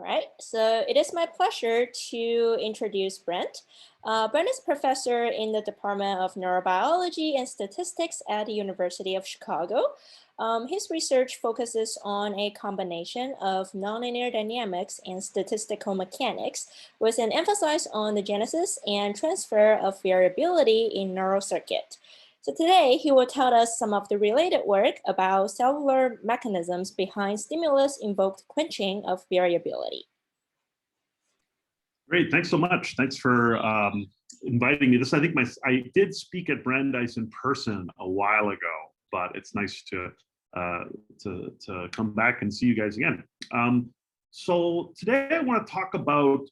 All right, so it is my pleasure to introduce Brent. Brent is professor in the Department of Neurobiology and Statistics at the University of Chicago. His research focuses on a combination of nonlinear dynamics and statistical mechanics, with an emphasis on the genesis and transfer of variability in neural circuit. So today, he will tell us some of the related work about cellular mechanisms behind stimulus-invoked quenching of variability. Great, thanks so much. Thanks for inviting me. I think I did speak at Brandeis in person a while ago, but it's nice to come back and see you guys again. So today I want to talk about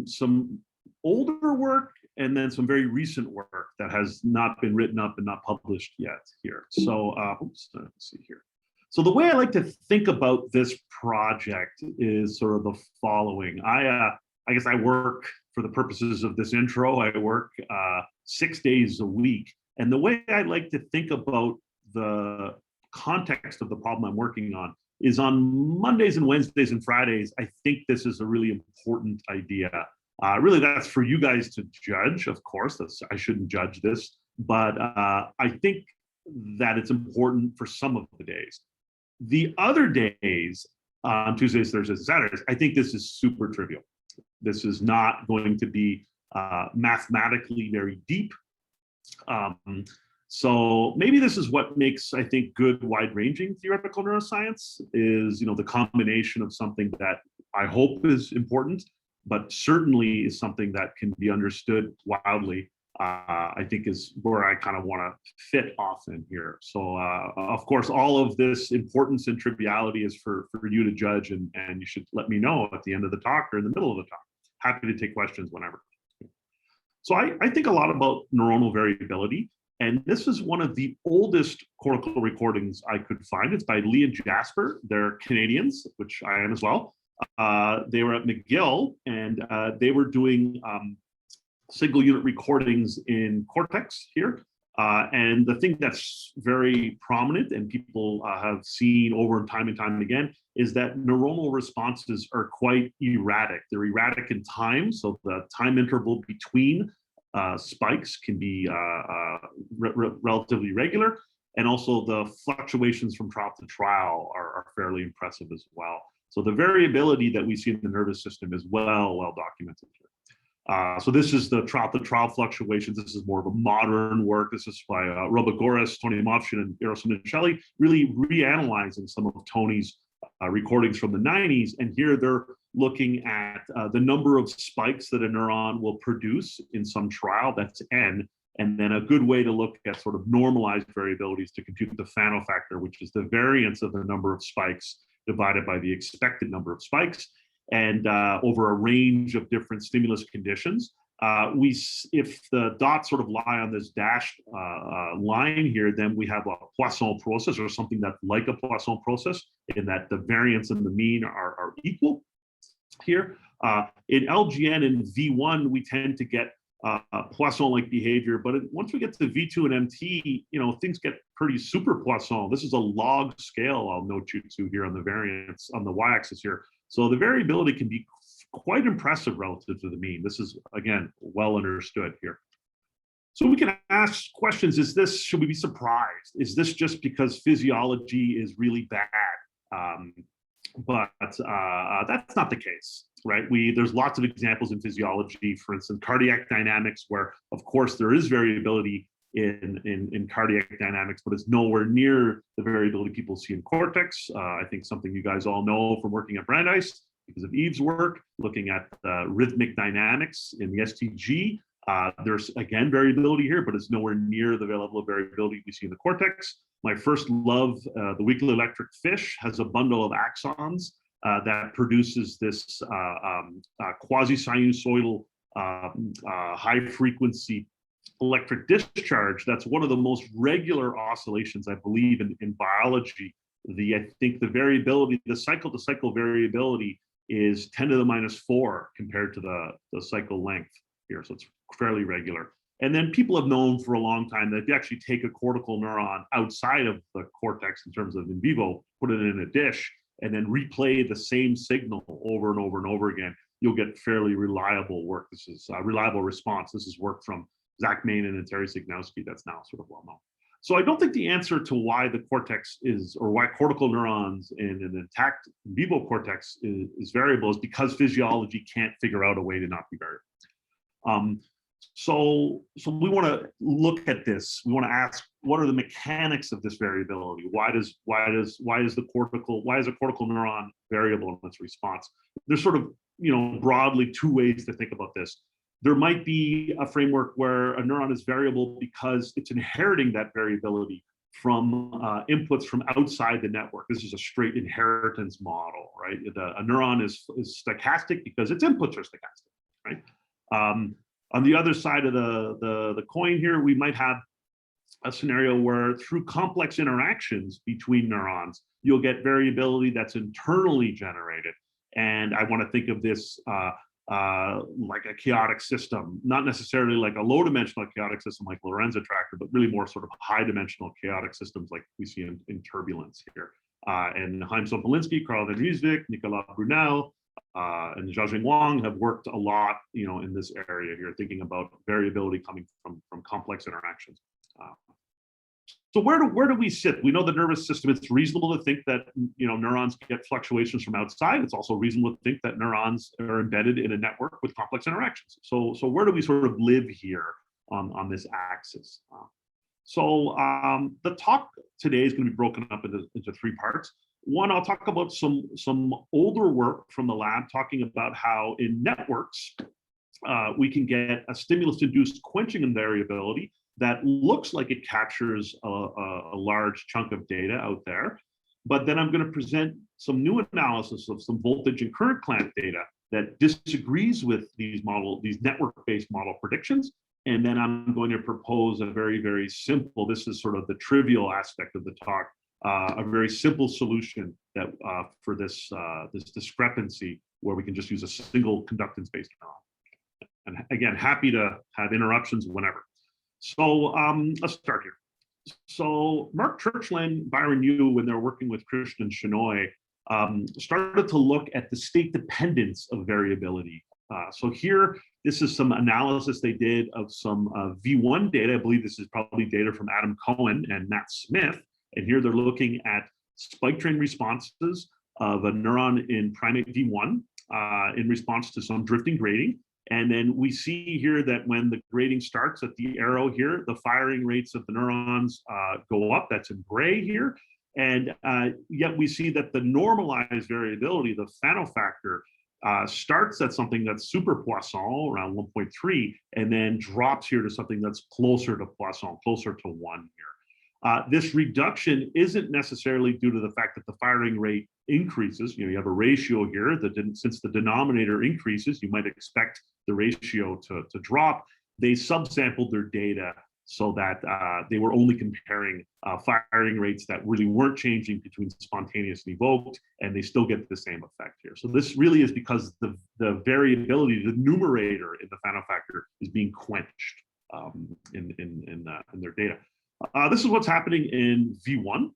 some older work and then some very recent work that has not been written up and not published yet here. So let's see here. So the way I like to think about this project is sort of the following. I guess I work, for the purposes of this intro, I work 6 days a week. And the way I like to think about the context of the problem I'm working on is on Mondays and Wednesdays and Fridays, I think this is a really important idea. Really, that's for you guys to judge, of course. I shouldn't judge this, but I think that it's important for some of the days. The other days, on Tuesdays, Thursdays, and Saturdays, I think this is super trivial. This is not going to be mathematically very deep. So maybe this is what makes, I think, good wide-ranging theoretical neuroscience is, the combination of something that I hope is important, but certainly is something that can be understood wildly. I think is where I kind of want to fit often here. So of course, all of this importance and triviality is for you to judge, and you should let me know at the end of the talk or in the middle of the talk. Happy to take questions whenever. So I think a lot about neuronal variability, and this is one of the oldest cortical recordings I could find. It's by Lee and Jasper. They're Canadians, which I am as well. They were at McGill, and they were doing single unit recordings in cortex here. And the thing that's very prominent and people have seen over time and time again is that neuronal responses are quite erratic. They're erratic in time, so the time interval between spikes can be relatively regular, and also the fluctuations from trial to trial are fairly impressive as well. So the variability that we see in the nervous system is well documented here. So this is the trial-to-trial fluctuations. This is more of a modern work. This is by Robogoris, Tony Movshin, and Eros Mincelli, really reanalyzing some of Tony's recordings from the 90s. And here they're looking at the number of spikes that a neuron will produce in some trial, that's N, and then a good way to look at sort of normalized variabilities to compute the Fano factor, which is the variance of the number of spikes divided by the expected number of spikes. And over a range of different stimulus conditions. If the dots sort of lie on this dashed line here, then we have a Poisson process, or something that's like a Poisson process, in that the variance and the mean are equal here. In LGN and V1, we tend to get Poisson-like behavior, but once we get to V2 and MT, things get pretty super Poisson. This is a log scale, I'll note you to here on the variance on the y-axis here. So the variability can be quite impressive relative to the mean. This is, again, well understood here. So we can ask questions, should we be surprised? Is this just because physiology is really bad? But that's not the case, right? There's lots of examples in physiology, for instance, cardiac dynamics, where of course there is variability in cardiac dynamics, but it's nowhere near the variability people see in cortex. I think something you guys all know from working at Brandeis because of Yve's work, looking at rhythmic dynamics in the STG. There's, again, variability here, but it's nowhere near the level of variability we see in the cortex. My first love, the weakly electric fish, has a bundle of axons that produces this quasi-sinusoidal high-frequency electric discharge. That's one of the most regular oscillations, I believe, in biology. I think the variability, the cycle-to-cycle variability, is 10 to the -4 compared to the cycle length here. So it's fairly regular. And then people have known for a long time that if you actually take a cortical neuron outside of the cortex in terms of in vivo, put it in a dish, and then replay the same signal over and over and over again, you'll get fairly reliable work. This is reliable response. This is work from Zach Mainen and Terry Signowski that's now sort of well known. So I don't think the answer to why the cortex is, or why cortical neurons in an intact in vivo cortex is variable is because physiology can't figure out a way to not be variable. So we want to look at this. We want to ask, what are the mechanics of this variability? Why is a cortical neuron variable in its response? There's sort of, broadly two ways to think about this. There might be a framework where a neuron is variable because it's inheriting that variability from inputs from outside the network. This is a straight inheritance model, right? A neuron is stochastic because its inputs are stochastic, right? On the other side of the coin here, we might have a scenario where through complex interactions between neurons, you'll get variability that's internally generated. And I want to think of this like a chaotic system, not necessarily like a low dimensional chaotic system like Lorenz attractor, but really more sort of high dimensional chaotic systems like we see in turbulence here. And Chaim Sopolinski, Carl van Rieswijk, Nicolas Brunel, and Zhang Wang have worked a lot, in this area here, thinking about variability coming from complex interactions. So where do we sit? We know the nervous system. It's reasonable to think that neurons get fluctuations from outside. It's also reasonable to think that neurons are embedded in a network with complex interactions. So where do we sort of live here on this axis? So the talk today is going to be broken up into three parts. One, I'll talk about some older work from the lab, talking about how in networks we can get a stimulus-induced quenching and variability that looks like it captures a large chunk of data out there. But then I'm going to present some new analysis of some voltage and current clamp data that disagrees with these network-based model predictions. And then I'm going to propose a very, very simple, this is sort of the trivial aspect of the talk, a very simple solution that for this discrepancy where we can just use a single conductance-based neuron. And again, happy to have interruptions whenever. So let's start here. So Mark Churchland, Byron Yu, when they're working with Christian Shenoy, started to look at the state dependence of variability. So here, this is some analysis they did of some V1 data. I believe this is probably data from Adam Cohen and Matt Smith. And here they're looking at spike train responses of a neuron in primate V1 in response to some drifting grading. And then we see here that when the grading starts at the arrow here, the firing rates of the neurons go up. That's in gray here. And yet we see that the normalized variability, the Fano factor, starts at something that's super Poisson, around 1.3, and then drops here to something that's closer to Poisson, closer to 1 here. This reduction isn't necessarily due to the fact that the firing rate increases. You have a ratio here that since the denominator increases, you might expect the ratio to drop. They subsampled their data so that they were only comparing firing rates that really weren't changing between spontaneous and evoked, and they still get the same effect here. So this really is because the variability, the numerator in the Fano factor is being quenched in their data. This is what's happening in V1.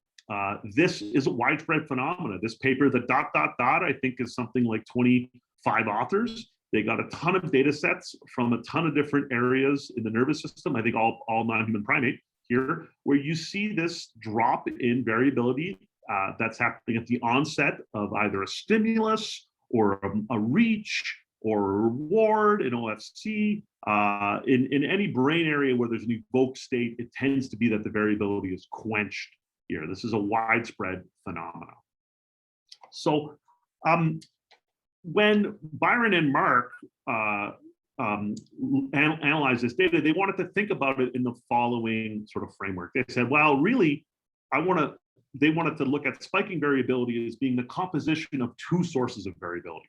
This is a widespread phenomena. This paper, the ... I think is something like 25 authors. They got a ton of data sets from a ton of different areas in the nervous system, I think all non-human primate here, where you see this drop in variability that's happening at the onset of either a stimulus or a reach or a reward in OFC. In any brain area where there's an evoked state, it tends to be that the variability is quenched here. This is a widespread phenomenon. So when Byron and Mark analyzed this data, they wanted to think about it in the following sort of framework. They said, well, really, they wanted to look at spiking variability as being the composition of two sources of variability.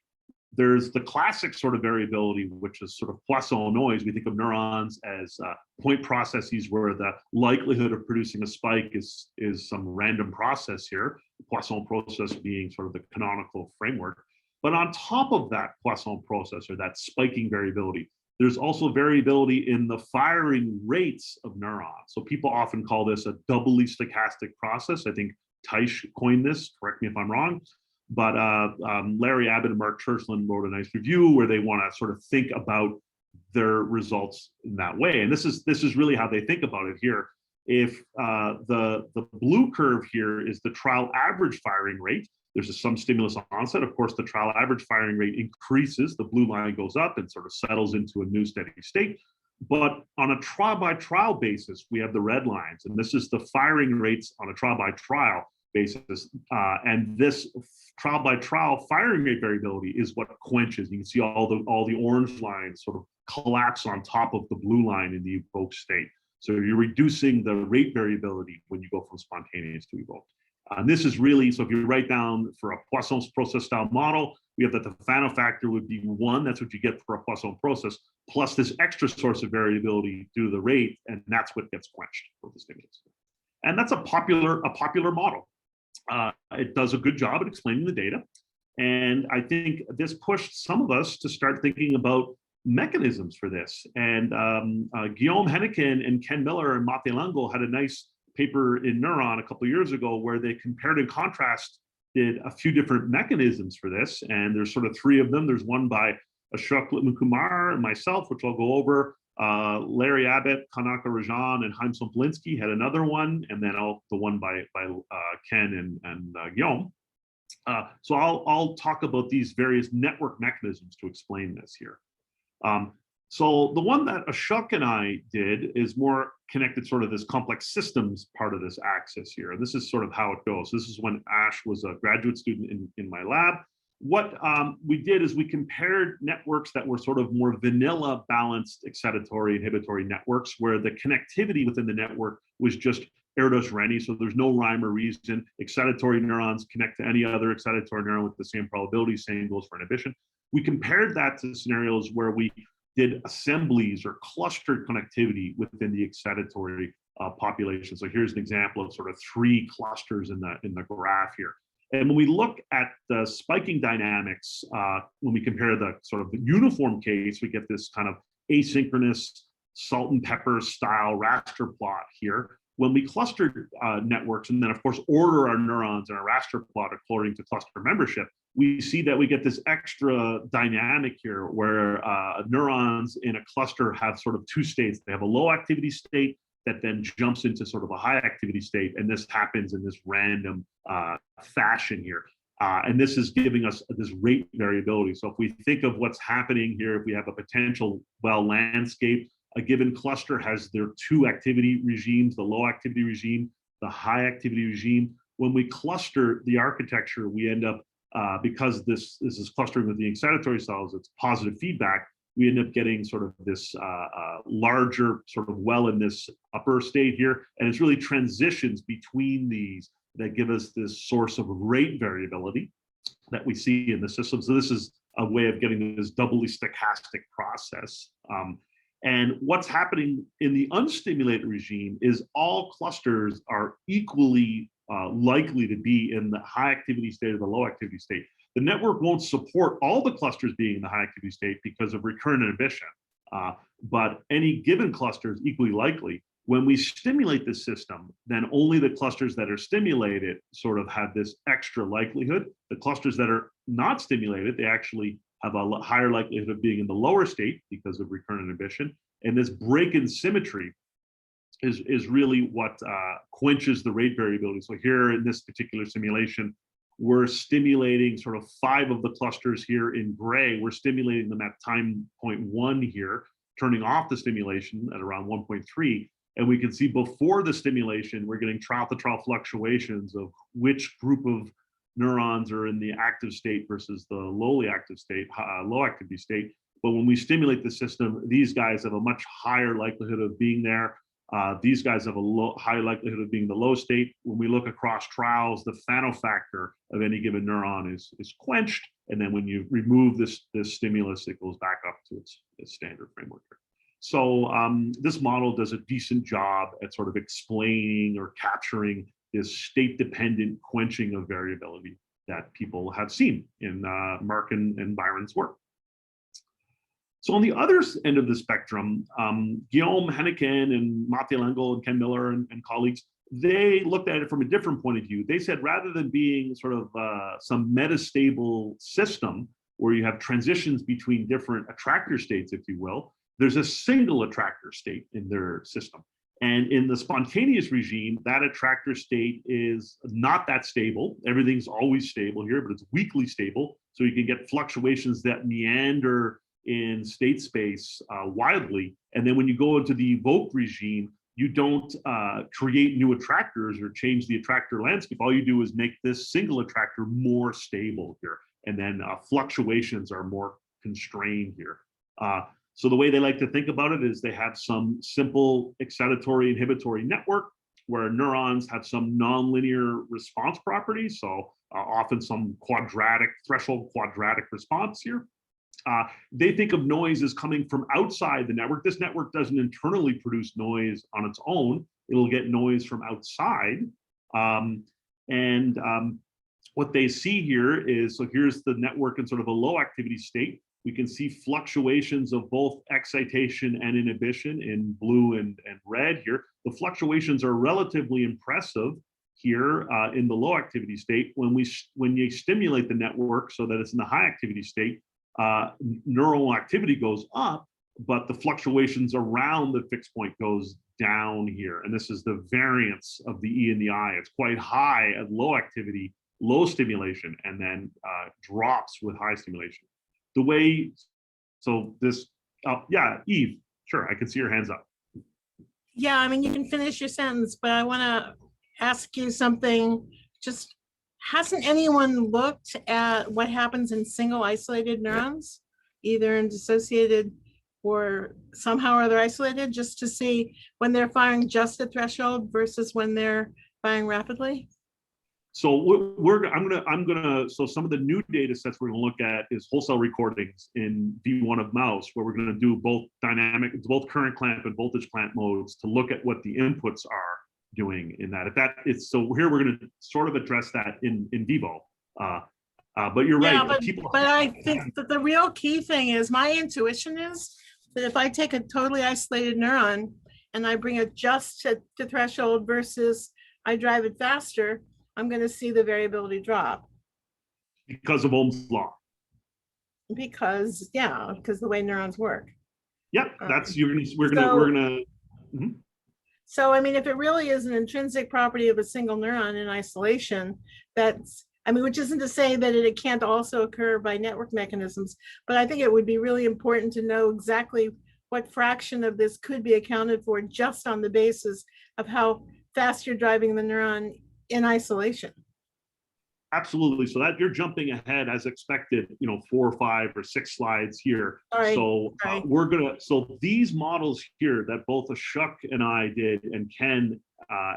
There's the classic sort of variability, which is sort of Poisson noise. We think of neurons as point processes where the likelihood of producing a spike is some random process here, the Poisson process being sort of the canonical framework. But on top of that Poisson process, or that spiking variability, there's also variability in the firing rates of neurons. So people often call this a doubly stochastic process. I think Teich coined this, correct me if I'm wrong. but Larry Abbott and Mark Churchland wrote a nice review where they want to sort of think about their results in that way. And this is really how they think about it here. If the blue curve here is the trial average firing rate, there's some stimulus onset. Of course, the trial average firing rate increases. The blue line goes up and sort of settles into a new steady state. But on a trial-by-trial basis, we have the red lines. And this is the firing rates on a trial-by-trial basis. And this trial-by-trial firing rate variability is what quenches. You can see all the orange lines sort of collapse on top of the blue line in the evoked state. So you're reducing the rate variability when you go from spontaneous to evoked. And this is really, so if you write down for a Poisson's process style model, we have that the Fano factor would be 1, that's what you get for a Poisson process, plus this extra source of variability due to the rate, and that's what gets quenched for the stimulus. And that's a popular model. It does a good job at explaining the data. And I think this pushed some of us to start thinking about mechanisms for this. And Guillaume Hennequin and Ken Miller and Mate Lango had a nice paper in Neuron a couple of years ago where they compared and contrasted a few different mechanisms for this. And there's sort of 3 of them. There's one by Ashok Litman-Kumar and myself, which I'll go over. Larry Abbott, Kanaka Rajan, and Haim Sompolinsky had another one, and then the one by Ken and Guillaume. So I'll talk about these various network mechanisms to explain this here. So the one that Ashok and I did is more connected sort of this complex systems part of this axis here. And this is sort of how it goes. This is when Ash was a graduate student in my lab. What we did is we compared networks that were sort of more vanilla balanced excitatory inhibitory networks where the connectivity within the network was just Erdos-Renyi, so there's no rhyme or reason. Excitatory neurons connect to any other excitatory neuron with the same probability, same goes for inhibition. We compared that to scenarios where we did assemblies or clustered connectivity within the excitatory population. So here's an example of sort of 3 clusters in the graph here. And when we look at the spiking dynamics, when we compare the sort of the uniform case, we get this kind of asynchronous salt and pepper style raster plot here. When we cluster networks and then of course order our neurons in a raster plot according to cluster membership, we see that we get this extra dynamic here where neurons in a cluster have sort of 2 states. They have a low activity state that then jumps into sort of a high activity state. And this happens in this random fashion here. And this is giving us this rate variability. So if we think of what's happening here, if we have a potential landscape, a given cluster has their 2 activity regimes, the low activity regime, the high activity regime. When we cluster the architecture, we end up, because this is clustering with the excitatory cells, it's positive feedback, we end up getting sort of this larger sort of in this upper state here. And it's really transitions between these that give us this source of rate variability that we see in the system. So this is a way of getting this doubly stochastic process. And what's happening in the unstimulated regime is all clusters are equally likely to be in the high activity state or the low activity state. The network won't support all the clusters being in the high activity state because of recurrent inhibition, but any given cluster is equally likely. When we stimulate the system, then only the clusters that are stimulated sort of have this extra likelihood. The clusters that are not stimulated, they actually have a higher likelihood of being in the lower state because of recurrent inhibition. And this break in symmetry is really what quenches the rate variability. So here in this particular simulation, we're stimulating sort of 5 of the clusters here in gray. We're stimulating them at time point 1 here, turning off the stimulation at around 1.3. And we can see before the stimulation, we're getting trial-to-trial fluctuations of which group of neurons are in the active state versus the lowly active state, low activity state. But when we stimulate the system, these guys have a much higher likelihood of being there. These guys have a high likelihood of being the low state. When we look across trials, the Fano factor of any given neuron is quenched. And then when you remove this stimulus, it goes back up to its standard framework. So this model does a decent job at sort of explaining or capturing this state-dependent quenching of variability that people have seen in Mark and Byron's work. So on the other end of the spectrum, Guillaume Hennequin and Mate Lango and Ken Miller and colleagues, they looked at it from a different point of view. They said rather than being sort of some metastable system where you have transitions between different attractor states, if you will, there's a single attractor state in their system. And in the spontaneous regime, that attractor state is not that stable. Everything's always stable here, but it's weakly stable. So you can get fluctuations that meander in state space wildly. And then when you go into the evoked regime, you don't create new attractors or change the attractor landscape. All you do is make this single attractor more stable here. And then fluctuations are more constrained here. So the way they like to think about it is they have some simple excitatory inhibitory network where neurons have some nonlinear response properties. So often some quadratic, threshold quadratic response here. They think of noise as coming from outside the network. This network doesn't internally produce noise on its own. It'll get noise from outside. What they see here is, so here's the network in sort of a low activity state. We can see fluctuations of both excitation and inhibition in blue and red here. The fluctuations are relatively impressive here in the low activity state. When you stimulate the network so that it's in the high activity state, neural activity goes up, but the fluctuations around the fixed point goes down here. And this is the variance of the E and the I. It's quite high at low activity, low stimulation, and then drops with high stimulation. The way, so this, yeah, Eve, sure, I can see your hands up. Yeah, I mean, you can finish your sentence, but I want to ask you something. Just, hasn't anyone looked at what happens in single isolated neurons, either in dissociated or somehow or other isolated, just to see when they're firing just a threshold versus when they're firing rapidly? So so some of the new data sets we're gonna look at is whole cell recordings in V1 of mouse, where we're gonna do both both current clamp and voltage clamp modes to look at what the inputs are doing in that. So here we're gonna sort of address that in vivo. But you're right. But I think that the real key thing is, my intuition is that if I take a totally isolated neuron and I bring it just to threshold versus I drive it faster, I'm going to see the variability drop. Because of Ohm's law. Because the way neurons work. Yep, we're gonna. Mm-hmm. So I mean, if it really is an intrinsic property of a single neuron in isolation, which isn't to say that it can't also occur by network mechanisms, but I think it would be really important to know exactly what fraction of this could be accounted for just on the basis of how fast you're driving the neuron in isolation. Absolutely. So that you're jumping ahead as expected, 4 or 5 or 6 slides here. Right. So so these models here that both Ashok and I did, and Ken,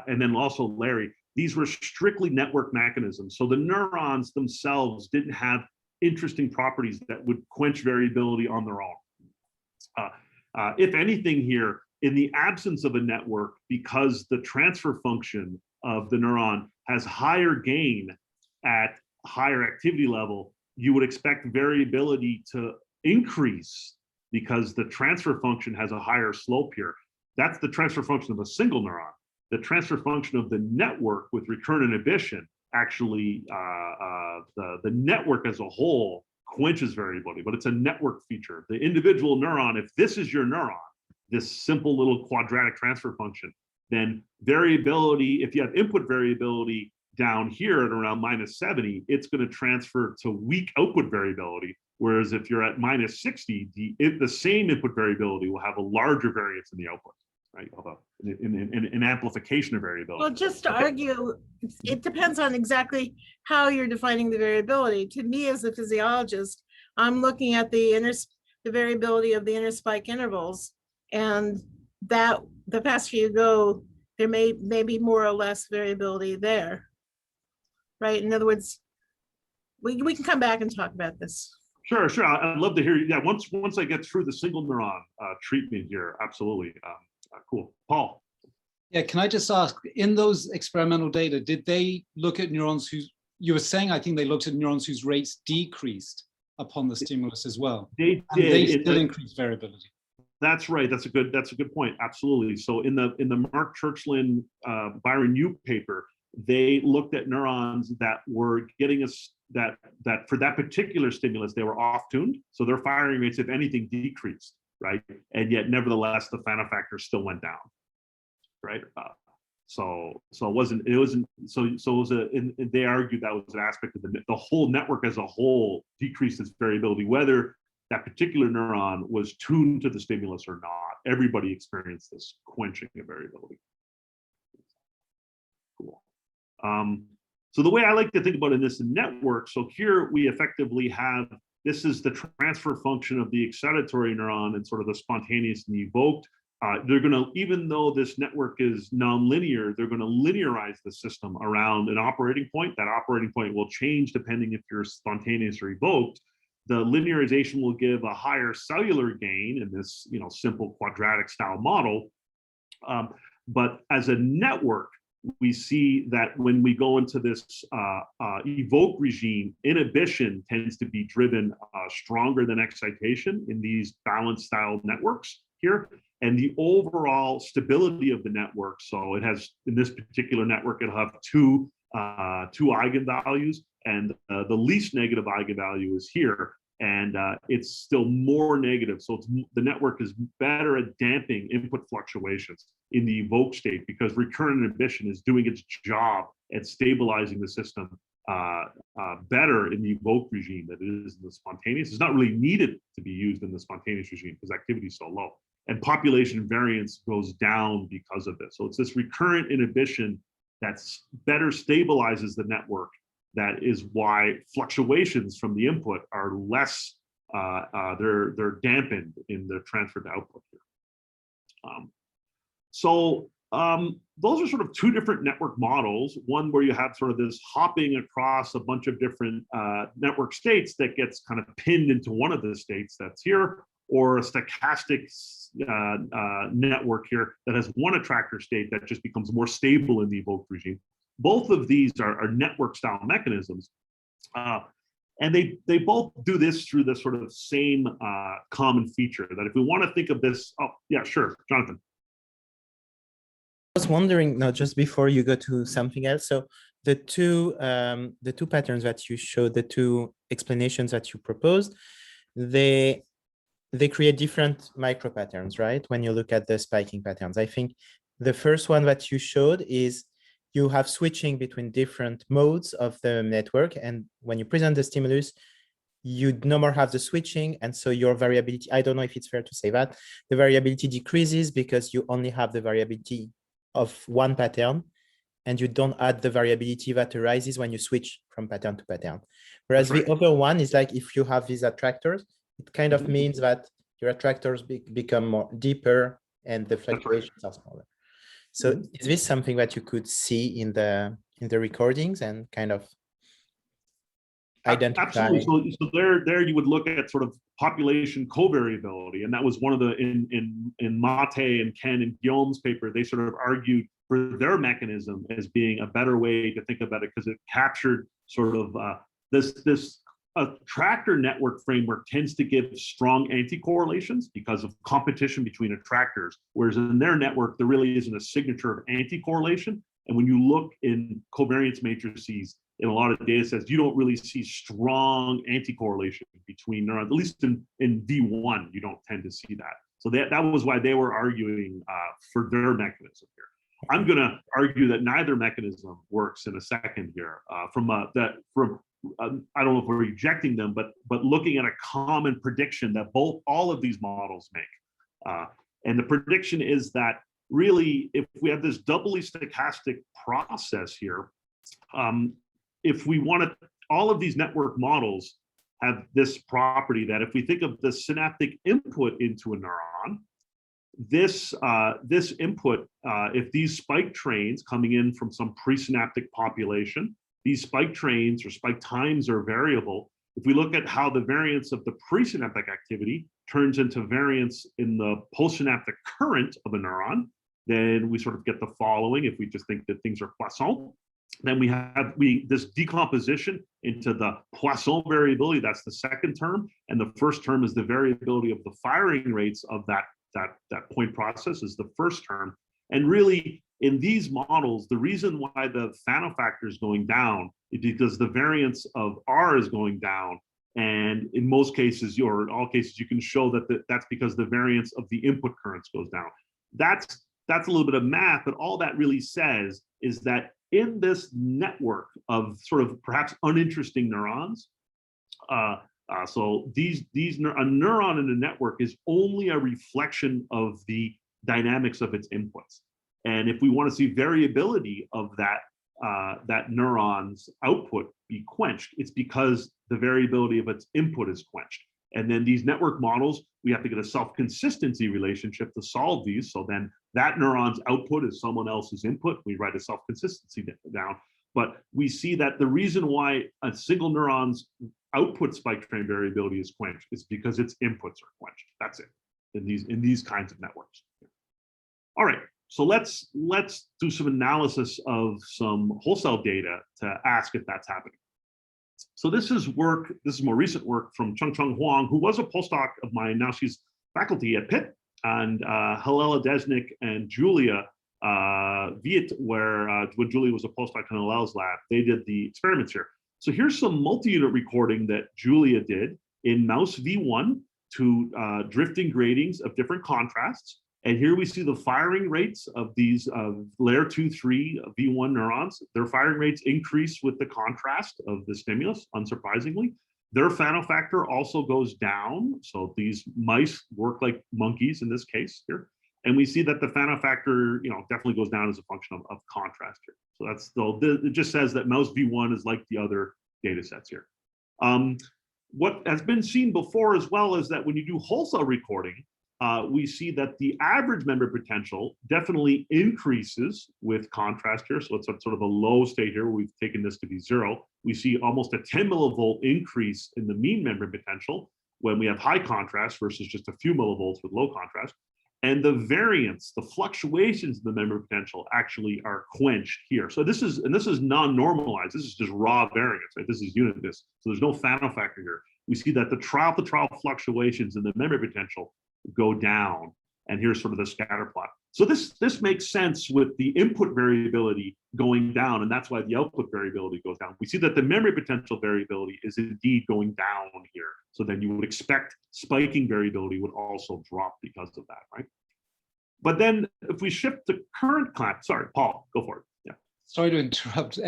and then also Larry, these were strictly network mechanisms. So the neurons themselves didn't have interesting properties that would quench variability on their own. If anything here, in the absence of a network, because the transfer function of the neuron has higher gain at higher activity level, you would expect variability to increase because the transfer function has a higher slope here. That's the transfer function of a single neuron. The transfer function of the network with recurrent inhibition, actually, the network as a whole quenches variability, but it's a network feature. The individual neuron, if this is your neuron, this simple little quadratic transfer function, then variability, if you have input variability down here at around -70, it's going to transfer to weak output variability. Whereas if you're at -60, the same input variability will have a larger variance in the output, right? An amplification of variability. Well, just to argue, it depends on exactly how you're defining the variability. To me, as a physiologist, I'm looking at the variability of the inner spike intervals, and that the faster you go, there may be more or less variability there, right? In other words, we can come back and talk about this. Sure. I'd love to hear you. Yeah, once I get through the single neuron treatment here, absolutely. Cool. Paul. Yeah, can I just ask, in those experimental data, did they look at neurons you were saying, I think they looked at neurons whose rates decreased upon the stimulus as well? They did. And they still increased variability. That's right. That's a good point. Absolutely. So in the Mark Churchland Byron Yu paper, they looked at neurons that were getting us that for that particular stimulus, they were off-tuned. So their firing rates, if anything, decreased, right? And yet nevertheless, the Fana factor still went down, right? So it wasn't they argued that was an aspect of the whole network as a whole decreased its variability, whether that particular neuron was tuned to the stimulus or not. Everybody experienced this quenching of variability. Cool. So the way I like to think about it in this network, so here we effectively have, this is the transfer function of the excitatory neuron and sort of the spontaneous and the evoked. They're going to, even though this network is nonlinear, they're going to linearize the system around an operating point. That operating point will change depending if you're spontaneous or evoked. The linearization will give a higher cellular gain in this, simple quadratic style model. But as a network, we see that when we go into this evoke regime, inhibition tends to be driven stronger than excitation in these balanced style networks here. And the overall stability of the network, so it has, in this particular network, it'll have two eigenvalues, and the least negative eigenvalue is here, and it's still more negative. So the network is better at damping input fluctuations in the evoked state, because recurrent inhibition is doing its job at stabilizing the system better in the evoked regime than it is in the spontaneous. It's not really needed to be used in the spontaneous regime because activity is so low. And population variance goes down because of this. So it's this recurrent inhibition that's better stabilizes the network. That is why fluctuations from the input are less, they're dampened in the transfer to output here. Those are sort of two different network models. One where you have sort of this hopping across a bunch of different network states that gets kind of pinned into one of the states that's here, or a stochastic network here that has one attractor state that just becomes more stable in the evoked regime. Both of these are network style mechanisms. And they both do this through the sort of same common feature that if we want to think of this, oh yeah, sure, Jonathan. I was wondering, now just before you go to something else, so the two patterns that you showed, the two explanations that you proposed, they create different micro patterns, right? When you look at the spiking patterns, I think the first one that you showed is you have switching between different modes of the network. And when you present the stimulus, you no more have the switching. And so your variability, I don't know if it's fair to say that, the variability decreases because you only have the variability of one pattern, and you don't add the variability that arises when you switch from pattern to pattern. Whereas the other one is like, if you have these attractors, it kind of means that your attractors become more deeper and the fluctuations are smaller. So is this something that you could see in the recordings and kind of identify? Absolutely. So there you would look at sort of population covariability, and that was one of the in Mate and Ken and Guillaume's paper. They sort of argued for their mechanism as being a better way to think about it, because it captured sort of this attractor network framework tends to give strong anti-correlations because of competition between attractors, whereas in their network, there really isn't a signature of anti-correlation. And when you look in covariance matrices, in a lot of data sets, you don't really see strong anti-correlation between neurons, at least in V1, you don't tend to see that. So that was why they were arguing for their mechanism here. I'm gonna argue that neither mechanism works in a second here I don't know if we're rejecting them, but looking at a common prediction that all of these models make. And the prediction is that really, if we have this doubly stochastic process here, if we want to, all of these network models have this property that if we think of the synaptic input into a neuron, this input, if these spike trains coming in from some presynaptic population, these spike trains or spike times are variable. If we look at how the variance of the presynaptic activity turns into variance in the postsynaptic current of a neuron, then we sort of get the following. If we just think that things are Poisson, then we have this decomposition into the Poisson variability. That's the second term, and the first term is the variability of the firing rates of that that point process is the first term. And really, in these models, the reason why the Fano factor is going down is because the variance of R is going down. And in most cases, or in all cases, you can show that that's because the variance of the input currents goes down. That's a little bit of math, but all that really says is that in this network of sort of perhaps uninteresting neurons, so a neuron in a network is only a reflection of the dynamics of its inputs. And if we want to see variability of that neuron's output be quenched, it's because the variability of its input is quenched. And then these network models, we have to get a self-consistency relationship to solve these. So then that neuron's output is someone else's input. We write a self-consistency down. But we see that the reason why a single neuron's output spike train variability is quenched is because its inputs are quenched. That's it in these kinds of networks. All right. So let's do some analysis of some wholesale data to ask if that's happening. So this is more recent work from Cheng Huang, who was a postdoc of mine. Now she's faculty at Pitt, and Helena Desnik and Julia Viet, when Julia was a postdoc in Hillel's lab, they did the experiments here. So here's some multi-unit recording that Julia did in mouse V1 to drifting gratings of different contrasts. And here we see the firing rates of these layer 2-3 V1 neurons. Their firing rates increase with the contrast of the stimulus, unsurprisingly. Their Fano factor also goes down. So these mice work like monkeys in this case here. And we see that the Fano factor, definitely goes down as a function of contrast here. So it just says that mouse V1 is like the other data sets here. What has been seen before as well is that when you do wholesale recording, we see that the average membrane potential definitely increases with contrast here. So it's a sort of a low state here where we've taken this to be 0. We see almost a 10 millivolt increase in the mean membrane potential when we have high contrast versus just a few millivolts with low contrast. And the variance, the fluctuations in the membrane potential actually are quenched here. So this is non-normalized. This is just raw variance, right? This is unitness. So there's no Fano factor here. We see that the trial-to-trial fluctuations in the membrane potential go down. And here's sort of the scatter plot. So this makes sense with the input variability going down, and that's why the output variability goes down. We see that the memory potential variability is indeed going down here. So then you would expect spiking variability would also drop because of that, right? But then if we shift to current class, sorry, Paul, go for it. Yeah. Sorry to interrupt.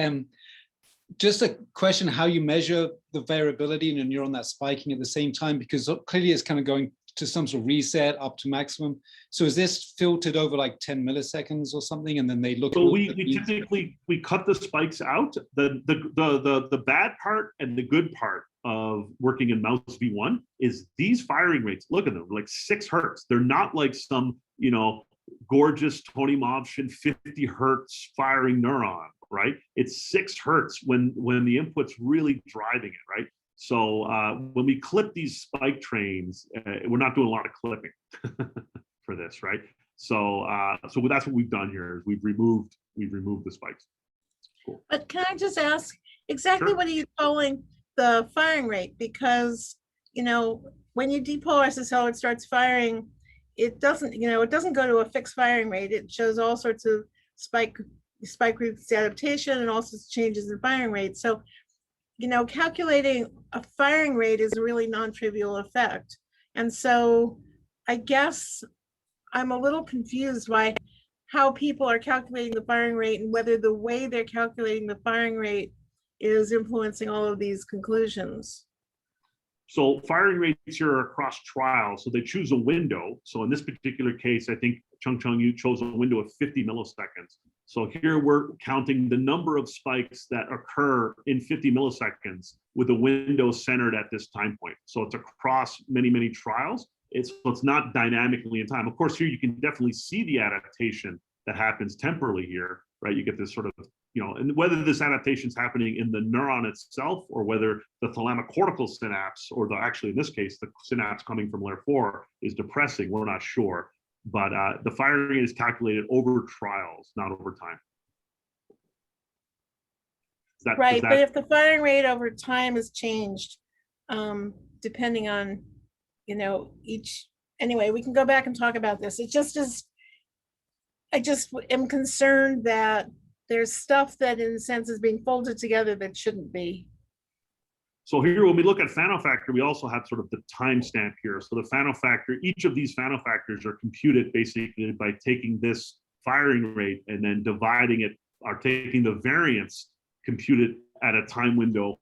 Just a question, how you measure the variability in a neuron that's spiking at the same time, because clearly it's kind of going to some sort of reset up to maximum. So is this filtered over like 10 milliseconds or something, and then they look? So we typically cut the spikes out. The bad part and the good part of working in mouse V1 is these firing rates. Look at them, like 6 hertz. They're not like some gorgeous Tony Mobshin 50 hertz firing neuron, right? It's 6 hertz when the input's really driving it, right? So when we clip these spike trains, we're not doing a lot of clipping for this, right? So that's what we've done here is we've removed the spikes. Cool. But can I just ask exactly Sure. What are you calling the firing rate? Because when you depolarize the cell, it starts firing. It doesn't go to a fixed firing rate. It shows all sorts of spike rate adaptation and all sorts of changes in firing rate. So calculating a firing rate is a really non-trivial effect. And so I guess I'm a little confused by how people are calculating the firing rate and whether the way they're calculating the firing rate is influencing all of these conclusions. So firing rates here are across trials. So they choose a window. So in this particular case, I think Cheng, you chose a window of 50 milliseconds. So here we're counting the number of spikes that occur in 50 milliseconds with a window centered at this time point. So it's across many, many trials. It's not dynamically in time. Of course, here you can definitely see the adaptation that happens temporally here, right? You get this sort of, and whether this adaptation is happening in the neuron itself or whether the thalamocortical synapse or actually in this case, the synapse coming from layer 4 is depressing, we're not sure. But the firing rate is calculated over trials, not over time. Right, but if the firing rate over time is changed, depending on, each anyway, we can go back and talk about this. It just is, I just am concerned that there's stuff that in a sense is being folded together that shouldn't be. So here, when we look at Fano factor, we also have sort of the timestamp here. So the Fano factor, each of these Fano factors are computed basically by taking this firing rate and then dividing it, or taking the variance computed at a time window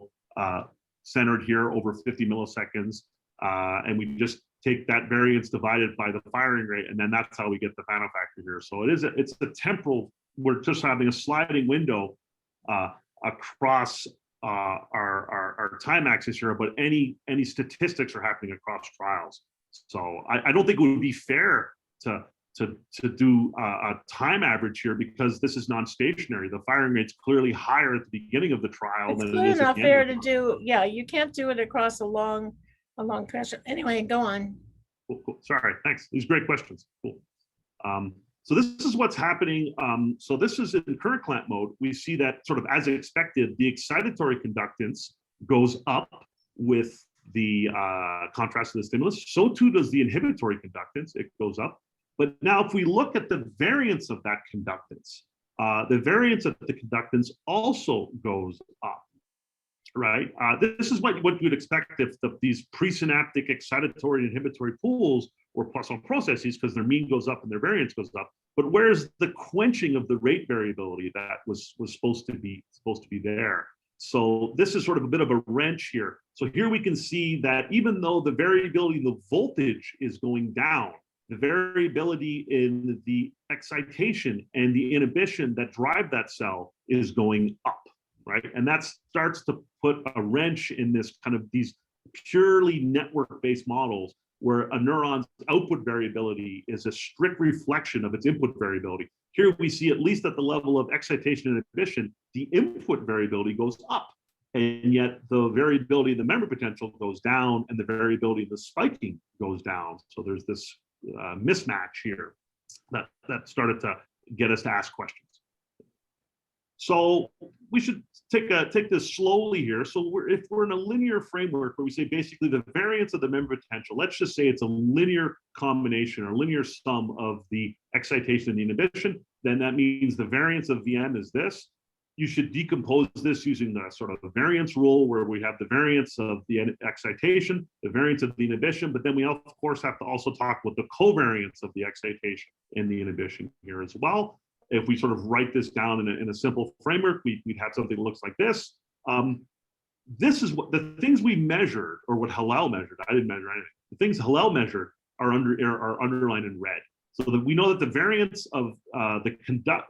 centered here over 50 milliseconds. And we just take that variance divided by the firing rate, and then that's how we get the Fano factor here. So it's a temporal, we're just having a sliding window across our time axis here, but any statistics are happening across trials. So I don't think it would be fair to do a time average here, because this is non-stationary. The firing rate's clearly higher at the beginning of the trial It's than clearly it is at not the fair end to of the do, yeah, you can't do it across a long transcript. Anyway, go on. Cool. Sorry, thanks. These great questions. Cool. So this is what's happening. So this is in current clamp mode. We see that sort of as expected, the excitatory conductance goes up with the contrast of the stimulus. So too does the inhibitory conductance. It goes up. But now if we look at the variance of that conductance, the variance of the conductance also goes up, right? This is what you'd expect if these presynaptic excitatory and inhibitory pools were Poisson processes, because their mean goes up and their variance goes up. But where's the quenching of the rate variability that was supposed to be there? So this is sort of a bit of a wrench here. So here we can see that even though the variability in the voltage is going down, the variability in the excitation and the inhibition that drive that cell is going up, right? And that starts to put a wrench in this kind of these purely network-based models where a neuron's output variability is a strict reflection of its input variability. Here we see, at least at the level of excitation and inhibition, the input variability goes up, and yet the variability in the memory potential goes down and the variability of the spiking goes down. So there's this mismatch here that started to get us to ask questions. So we should take this slowly here. So if we're in a linear framework where we say basically the variance of the memory potential, let's just say it's a linear combination or linear sum of the excitation and the inhibition, then that means the variance of Vm is this. You should decompose this using the sort of the variance rule, where we have the variance of the excitation, the variance of the inhibition, but then we of course have to also talk about the covariance of the excitation and the inhibition here as well. If we sort of write this down in a simple framework, we'd have something that looks like this. This is what the things we measured, or what Hillel measured. I didn't measure anything. The things Hillel measured are underlined in red. So that we know that the variance of the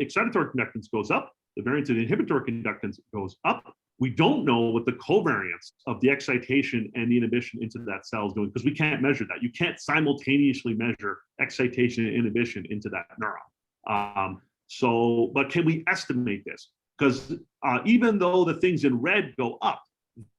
excitatory conductance goes up, the variance of the inhibitory conductance goes up. We don't know what the covariance of the excitation and the inhibition into that cell is doing, because we can't measure that. You can't simultaneously measure excitation and inhibition into that neuron. But can we estimate this? Because even though the things in red go up,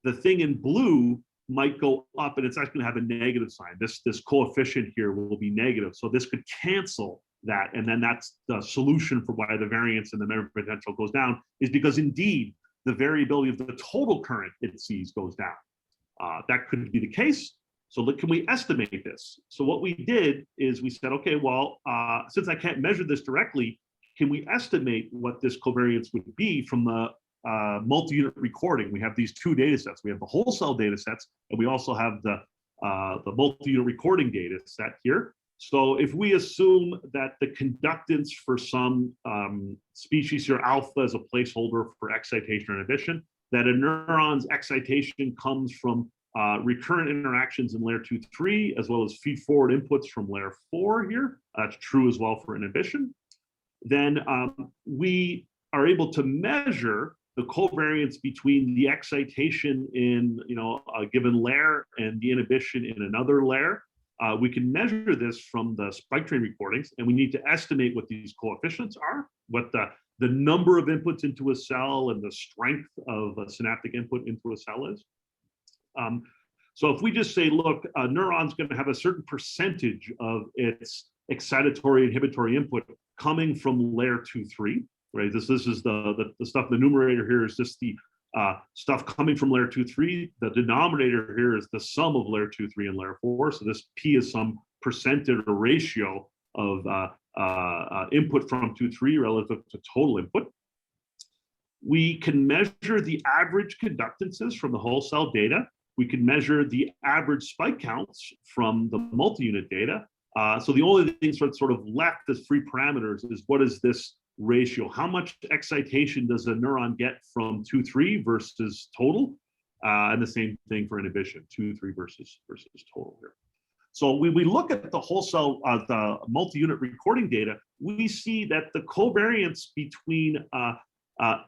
the thing in blue might go up, and it's actually going to have a negative sign. This coefficient here will be negative. So this could cancel that. And then that's the solution for why the variance in the memory potential goes down, is because indeed the variability of the total current it sees goes down. That could be the case. So can we estimate this? So what we did is we said, okay, well, since I can't measure this directly, can we estimate what this covariance would be from the multi-unit recording? We have these two data sets. We have the whole cell data sets, and we also have the multi-unit recording data set here. So if we assume that the conductance for some species here, alpha is a placeholder for excitation or inhibition, that a neuron's excitation comes from recurrent interactions in layer 2-3, as well as feed-forward inputs from layer 4 here. That's true as well for inhibition. Then we are able to measure the covariance between the excitation in a given layer and the inhibition in another layer. We can measure this from the spike train recordings, and we need to estimate what these coefficients are, what the number of inputs into a cell and the strength of a synaptic input into a cell is. So if we just say, look, a neuron's going to have a certain percentage of its excitatory inhibitory input coming from layer 2-3, right? This is the stuff in the numerator here is just the stuff coming from layer 2-3. The denominator here is the sum of layer 2-3 and layer 4. So this P is some percentage or ratio of input from 2,3 relative to total input. We can measure the average conductances from the whole cell data. We can measure the average spike counts from the multi-unit data. So the only thing sort of left as free parameters is what is this ratio? How much excitation does a neuron get from 2,3 versus total? And the same thing for inhibition, 2,3 versus total here. So we look at the whole cell, the multi-unit recording data, we see that the covariance between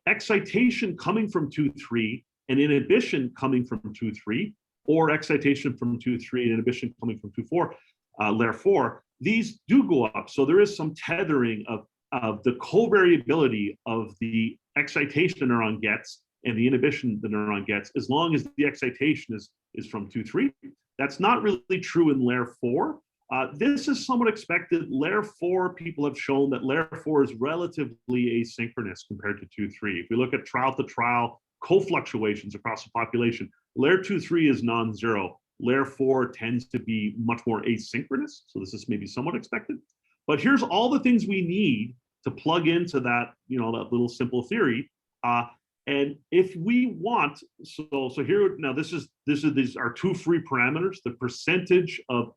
excitation coming from 2,3 and inhibition coming from 2,3, or excitation from 2,3 and inhibition coming from 2,4, layer 4, these do go up. So there is some tethering of the covariability of the excitation the neuron gets and the inhibition the neuron gets, as long as the excitation is from 2,3. That's not really true in layer 4. This is somewhat expected. Layer 4, people have shown that layer 4 is relatively asynchronous compared to 2,3. If we look at trial-to-trial co-fluctuations across the population, layer 2,3 is non-zero. Layer 4 tends to be much more asynchronous. So this is maybe somewhat expected. But here's all the things we need to plug into that, that little simple theory. And if we want, so here now these are two free parameters: the percentage of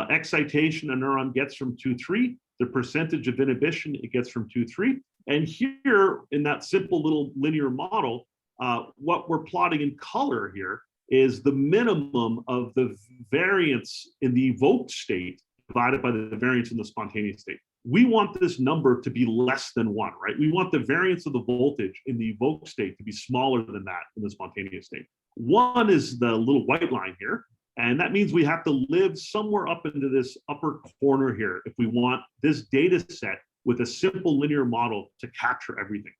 excitation a neuron gets from 2,3, the percentage of inhibition it gets from 2,3. And here in that simple little linear model, what we're plotting in color here is the minimum of the variance in the evoked state divided by the variance in the spontaneous state. We want this number to be less than 1, right? We want the variance of the voltage in the evoked state to be smaller than that in the spontaneous state. 1 is the little white line here, and that means we have to live somewhere up into this upper corner here if we want this data set with a simple linear model to capture everything.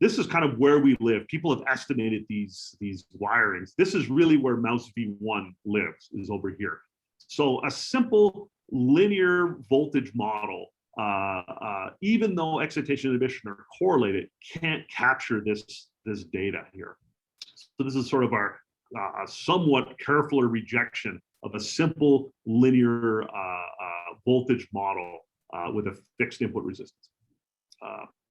This is kind of where we live. People have estimated these wirings. This is really where mouse V1 lives, is over here. So a simple linear voltage model, even though excitation and inhibition are correlated, can't capture this data here. So this is sort of our somewhat carefuler rejection of a simple linear voltage model with a fixed input resistance.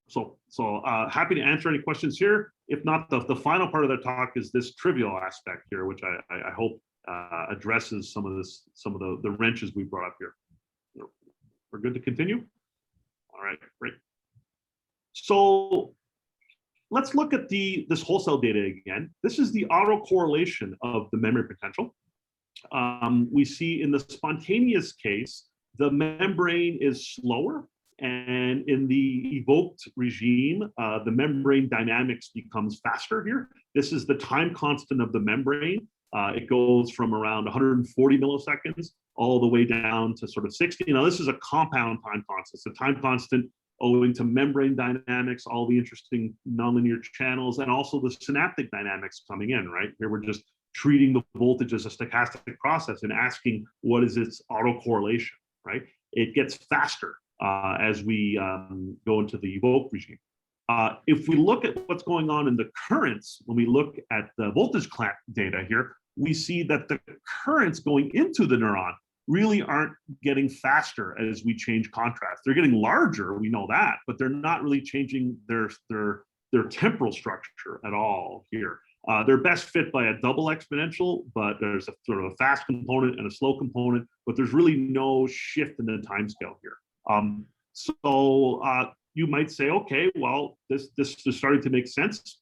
So happy to answer any questions here. If not, the final part of the talk is this trivial aspect here, which I hope addresses some of the wrenches we brought up here. We're good to continue? All right, great. So let's look at this whole cell data again. This is the autocorrelation of the memory potential. We see in the spontaneous case, the membrane is slower, and in the evoked regime, the membrane dynamics becomes faster here. This is the time constant of the membrane. It goes from around 140 milliseconds all the way down to sort of 60. Now, this is a compound time constant. It's a time constant owing to membrane dynamics, all the interesting nonlinear channels, and also the synaptic dynamics coming in, right? Here we're just treating the voltage as a stochastic process and asking what is its autocorrelation, right? It gets faster as we go into the evoked regime. If we look at what's going on in the currents, when we look at the voltage clamp data here, we see that the currents going into the neuron really aren't getting faster as we change contrast. They're getting larger, we know that, but they're not really changing their temporal structure at all here. They're best fit by a double exponential, but there's a sort of a fast component and a slow component, but there's really no shift in the time scale here. You might say, okay, well, this is starting to make sense.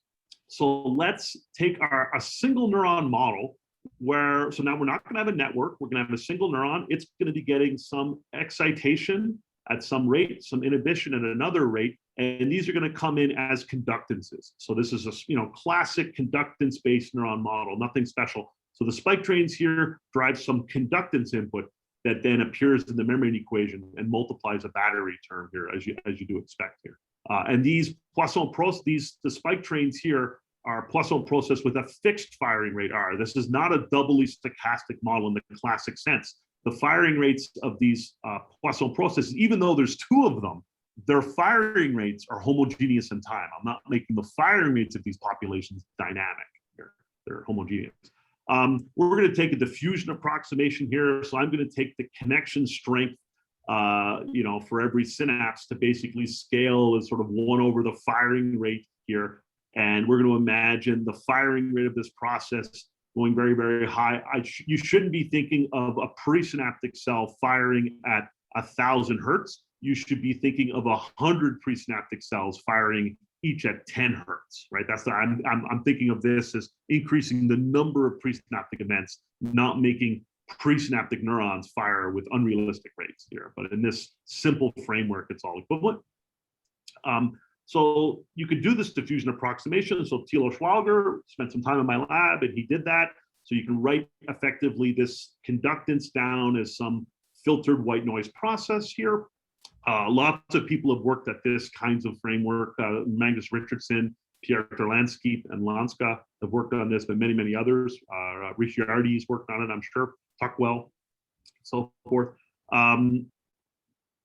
So let's take a single neuron model where, so now we're not gonna have a network, we're gonna have a single neuron. It's gonna be getting some excitation at some rate, some inhibition at another rate, and these are gonna come in as conductances. So this is a classic conductance-based neuron model, nothing special. So the spike trains here drive some conductance input that then appears in the membrane equation and multiplies a battery term here, as you do expect here. And these Poisson process, the spike trains here are Poisson process with a fixed firing rate R. This is not a doubly stochastic model in the classic sense. The firing rates of these Poisson processes, even though there's 2 of them, their firing rates are homogeneous in time. I'm not making the firing rates of these populations dynamic here. They're homogeneous. We're going to take a diffusion approximation here. So I'm going to take the connection strength, for every synapse to basically scale as sort of 1 over the firing rate here. And we're going to imagine the firing rate of this process going very, very high. You shouldn't be thinking of a presynaptic cell firing at 1,000 hertz. You should be thinking of 100 presynaptic cells firing each at 10 hertz, right? I'm thinking of this as increasing the number of presynaptic events, not making presynaptic neurons fire with unrealistic rates here. But in this simple framework, it's all equivalent. So you could do this diffusion approximation. So Thilo Schwalger spent some time in my lab and he did that. So you can write effectively this conductance down as some filtered white noise process here. Lots of people have worked at this kinds of framework. Magnus Richardson, Pierre Terlansky, and Lanska have worked on this, but many, many others. Ricciardi's worked on it, I'm sure. Tuckwell, so forth.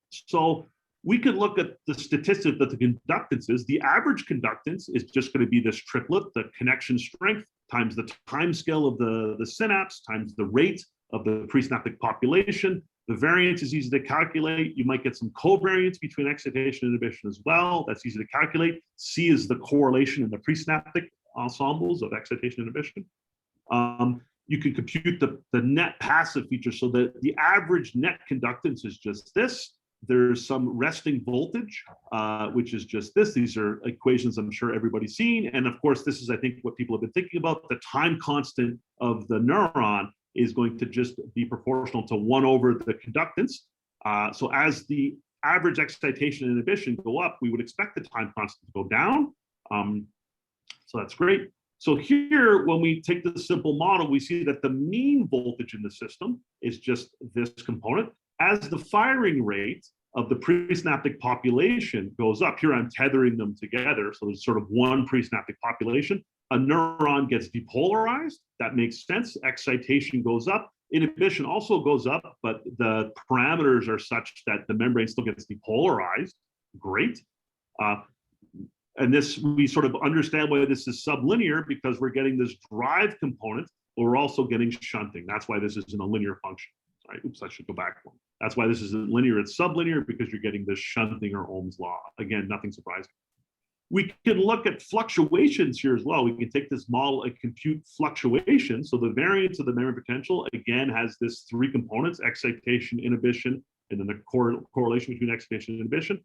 So we could look at the statistics that the conductance is. The average conductance is just going to be this triplet, the connection strength times the time scale of the synapse times the rate of the presynaptic population. The variance is easy to calculate. You might get some covariance between excitation and inhibition as well. That's easy to calculate. C is the correlation in the presynaptic ensembles of excitation and inhibition. You can compute the net passive feature so that the average net conductance is just this. There's some resting voltage, which is just this. These are equations I'm sure everybody's seen. And of course, this is, I think, what people have been thinking about. The time constant of the neuron is going to just be proportional to 1 over the conductance. So as the average excitation and inhibition go up, we would expect the time constant to go down. So that's great. So here, when we take the simple model, we see that the mean voltage in the system is just this component. As the firing rate of the presynaptic population goes up, here I'm tethering them together, so there's sort of one presynaptic population, a neuron gets depolarized. That makes sense. Excitation goes up. Inhibition also goes up, but the parameters are such that the membrane still gets depolarized. Great. And this, we sort of understand why this is sublinear, because we're getting this drive component, but we're also getting shunting. That's why this isn't a linear function. Right? Oops, I should go back one. That's why this isn't linear. It's sublinear because you're getting this shunting or Ohm's law. Again, nothing surprising. We can look at fluctuations here as well. We can take this model and compute fluctuations. So the variance of the membrane potential, again, has this 3 components: excitation, inhibition, and then the correlation between excitation and inhibition.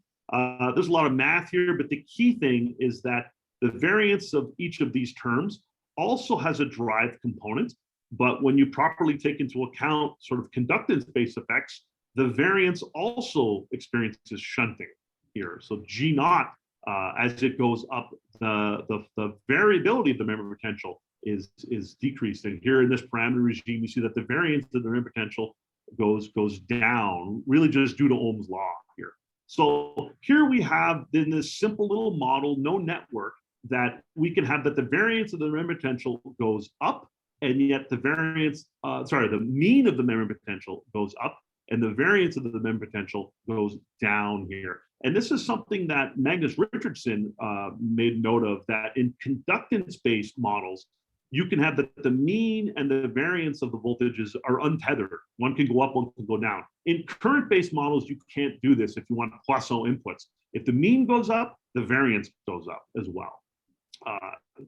There's a lot of math here, but the key thing is that the variance of each of these terms also has a drive component. But when you properly take into account sort of conductance-based effects, the variance also experiences shunting here. So G naught, as it goes up, the variability of the membrane potential is decreased. And here in this parameter regime, you see that the variance of the membrane potential goes down, really just due to Ohm's law here. So here we have in this simple little model, no network, that we can have that the variance of the membrane potential goes up, and yet the variance, the mean of the membrane potential goes up, and the variance of the membrane potential goes down here. And this is something that Magnus Richardson made note of, that in conductance-based models, you can have that the mean and the variance of the voltages are untethered. One can go up, one can go down. In current-based models, you can't do this if you want Poisson inputs. If the mean goes up, the variance goes up as well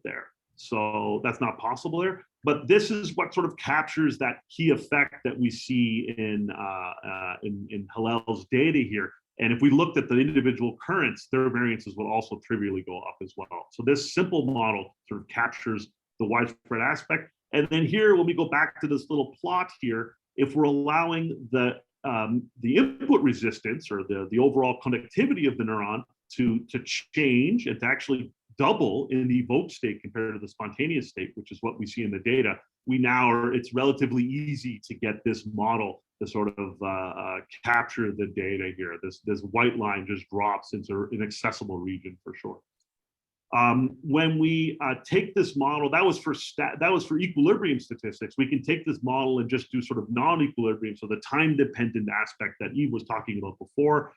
there. So that's not possible there. But this is what sort of captures that key effect that we see in Hillel's data here. And if we looked at the individual currents, their variances will also trivially go up as well. So this simple model sort of captures the widespread aspect. And then here, when we go back to this little plot here, if we're allowing the input resistance or the overall conductivity of the neuron to change and to actually double in the evoked state compared to the spontaneous state, which is what we see in the data, it's relatively easy to get this model to sort of capture the data here. This white line just drops into an accessible region for sure. When we take this model, that was for equilibrium statistics. We can take this model and just do sort of non-equilibrium, so the time-dependent aspect that Eve was talking about before.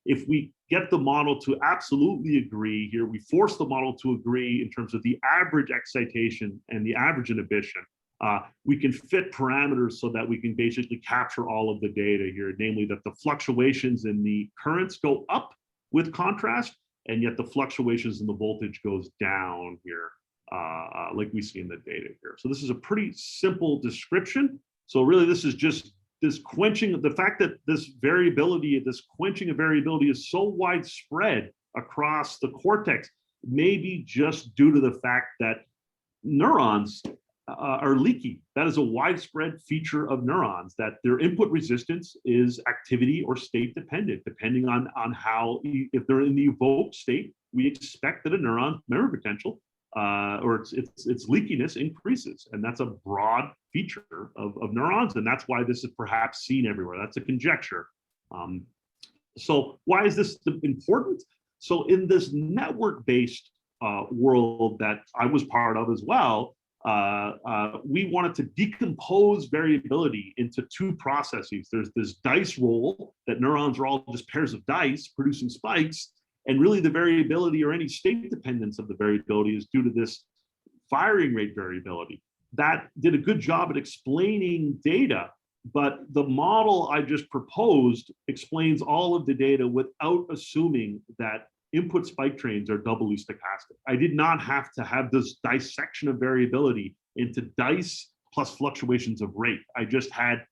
If we get the model to absolutely agree here, we force the model to agree in terms of the average excitation and the average inhibition, we can fit parameters so that we can basically capture all of the data here, namely that the fluctuations in the currents go up with contrast, and yet the fluctuations in the voltage goes down here, like we see in the data here. So this is a pretty simple description. So really this is just this quenching, the fact that this variability, this quenching of variability is so widespread across the cortex, may be just due to the fact that neurons are leaky. That is a widespread feature of neurons, that their input resistance is activity or state dependent, depending on how, if they're in the evoked state, we expect that a neuron's memory potential or its leakiness increases. And that's a broad feature of neurons. And that's why this is perhaps seen everywhere. That's a conjecture. So why is this important? So in this network-based world that I was part of as well, we wanted to decompose variability into two processes. There's this dice roll that neurons are all just pairs of dice producing spikes, and really the variability or any state dependence of the variability is due to this firing rate variability. That did a good job at explaining data, but the model I just proposed explains all of the data without assuming that input spike trains are doubly stochastic. I did not have to have this dissection of variability into dice plus fluctuations of rate. I just had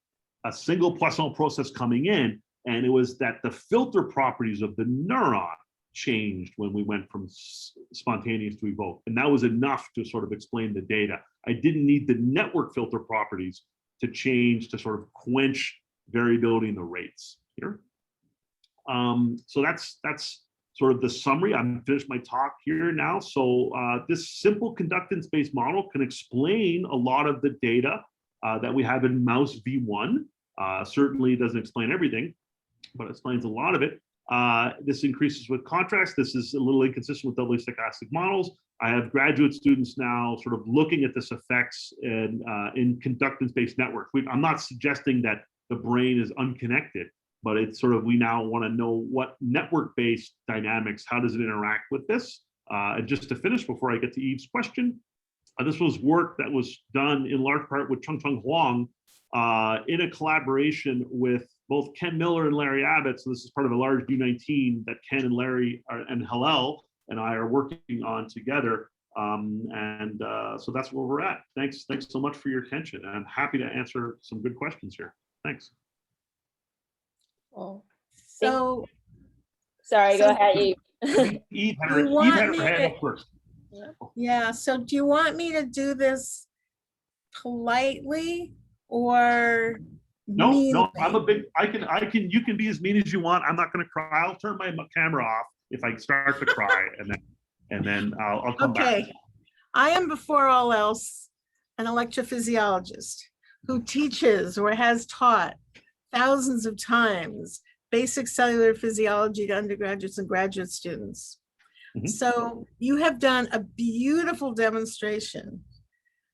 a single Poisson process coming in, and it was that the filter properties of the neuron changed when we went from spontaneous to evoked. And that was enough to sort of explain the data. I didn't need the network filter properties to change to sort of quench variability in the rates here. So that's sort of the summary. I'm finished my talk here now. So this simple conductance-based model can explain a lot of the data that we have in mouse V1. Certainly doesn't explain everything, but it explains a lot of it. This increases with contrast. This is a little inconsistent with doubly stochastic models. I have graduate students now sort of looking at this effects in conductance-based networks. I'm not suggesting that the brain is unconnected, but it's sort of, we now want to know what network-based dynamics, how does it interact with this? And just to finish before I get to Eve's question, this was work that was done in large part with Cheng Huang in a collaboration with both Ken Miller and Larry Abbott. So this is part of a large U19 that Ken and Larry and Hillel and I are working on together. So that's where we're at. Thanks so much for your attention. And I'm happy to answer some good questions here. Thanks. Oh, So, sorry, go ahead, Eve. Eve had her hand up first. yeah, so do you want me to do this politely or meanly? No, I'm a big, you can be as mean as you want. I'm not going to cry. I'll turn my camera off if I start to cry, and then I'll come back. Okay, I am before all else an electrophysiologist who teaches or has taught thousands of times basic cellular physiology to undergraduates and graduate students. So you have done a beautiful demonstration,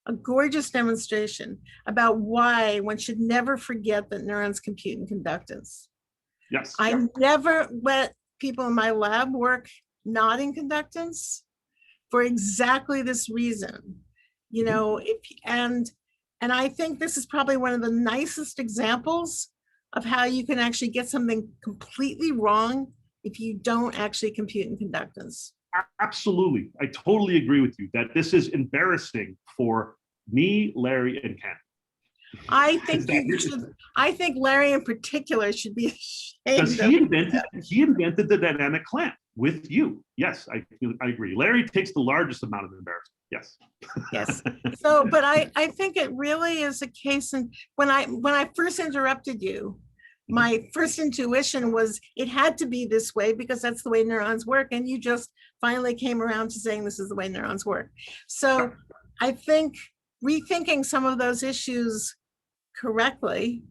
a gorgeous demonstration about why one should never forget that neurons compute in conductance. Yes. I never let people in my lab work not in conductance for exactly this reason. You know, and I think this is probably one of the nicest examples of how you can actually get something completely wrong if you don't actually compute in conductance. Absolutely. I totally agree with you that this is embarrassing for me, Larry, and Ken. I think Larry in particular should be ashamed. Because he invented the dynamic clamp with you. Yes, I agree. Larry takes the largest amount of embarrassment. Yes. Yes. So, but I think it really is a case. And when I first interrupted you, my first intuition was it had to be this way because that's the way neurons work. And you just finally came around to saying this is the way neurons work. So I think rethinking some of those issues correctly